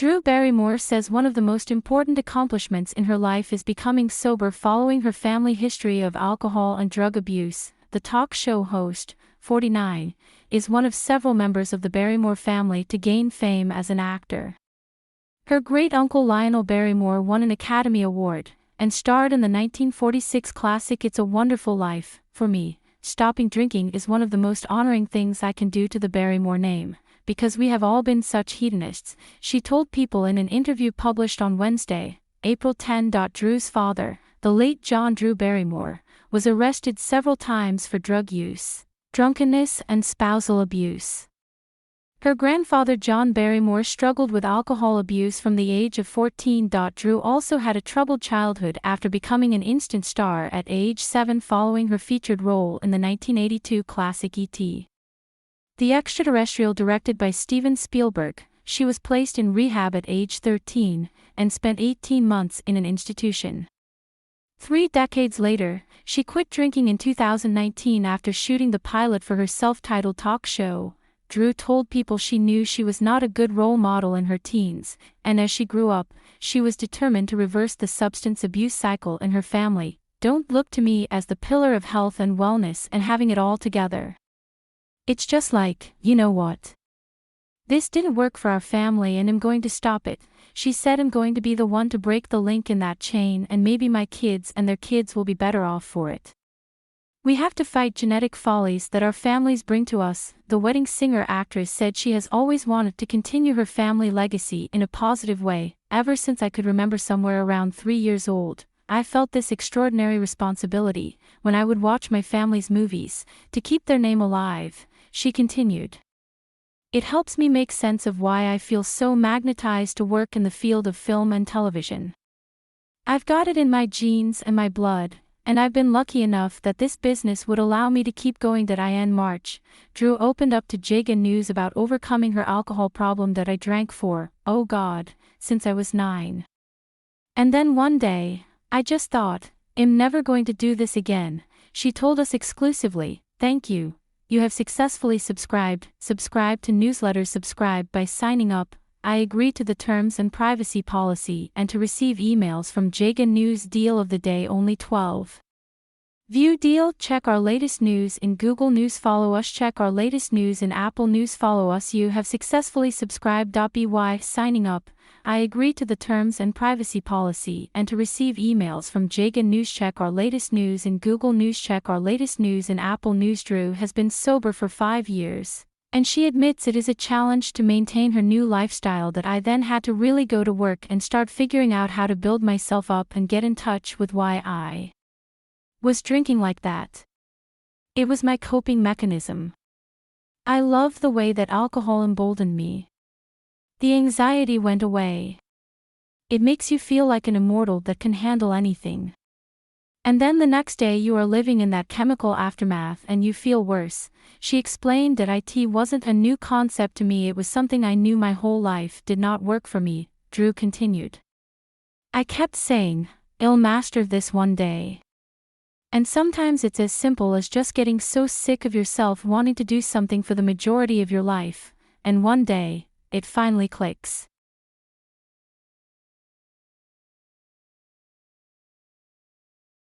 Drew Barrymore says one of the most important accomplishments in her life is becoming sober following her family history of alcohol and drug abuse. The talk show host, 49, is one of several members of the Barrymore family to gain fame as an actor. Her great-uncle Lionel Barrymore won an Academy Award and starred in the 1946 classic It's a Wonderful Life. For me, stopping drinking is one of the most honoring things I can do to the Barrymore name, because we have all been such hedonists, she told People in an interview published on Wednesday, April 10. Drew's father, the late John Drew Barrymore, was arrested several times for drug use, drunkenness, and spousal abuse. Her grandfather John Barrymore struggled with alcohol abuse from the age of 14. Drew also had a troubled childhood after becoming an instant star at age 7 following her featured role in the 1982 classic E.T. The extraterrestrial, directed by Steven Spielberg. She was placed in rehab at age 13 and spent 18 months in an institution. 3 decades later, she quit drinking in 2019 after shooting the pilot for her self-titled talk show. Drew told People she knew she was not a good role model in her teens, and as she grew up, she was determined to reverse the substance abuse cycle in her family. Don't look to me as the pillar of health and wellness and having it all together. It's just like, you know what? This didn't work for our family and I'm going to stop it. She said, I'm going to be the one to break the link in that chain, and maybe my kids and their kids will be better off for it. We have to fight genetic follies that our families bring to us. The wedding singer-actress said she has always wanted to continue her family legacy in a positive way. Ever since I could remember, somewhere around 3 years old, I felt this extraordinary responsibility, when I would watch my family's movies, to keep their name alive, she continued. It helps me make sense of why I feel so magnetized to work in the field of film and television. I've got it in my genes and my blood, and I've been lucky enough that this business would allow me to keep going. In March, Drew opened up to JAGA News about overcoming her alcohol problem. I drank for, oh God, since I was 9. And then one day, I just thought, I'm never going to do this again, she told us exclusively. Thank you. You have successfully subscribed to newsletters. Subscribe by signing up. I agree to the terms and privacy policy and to receive emails from JAGA News. Deal of the day: only 12. View deal. Check our latest news in Google News. Follow us. Check our latest news in Apple News. Follow us. You have successfully subscribed. By signing up, I agree to the terms and privacy policy and to receive emails from JAGA News. Check our latest news in Google News. Check our latest news in Apple News. Drew has been sober for 5 years, and she admits it is a challenge to maintain her new lifestyle. That I then had to really go to work and start figuring out how to build myself up and get in touch with why I was drinking like that. It was my coping mechanism. I love the way that alcohol emboldened me. The anxiety went away. It makes you feel like an immortal that can handle anything. And then the next day you are living in that chemical aftermath and you feel worse. She explained that it wasn't a new concept to me, it was something I knew my whole life. Did not work for me, Drew continued. I kept saying, I'll master this one day. And sometimes it's as simple as just getting so sick of yourself wanting to do something for the majority of your life, and one day, it finally clicks.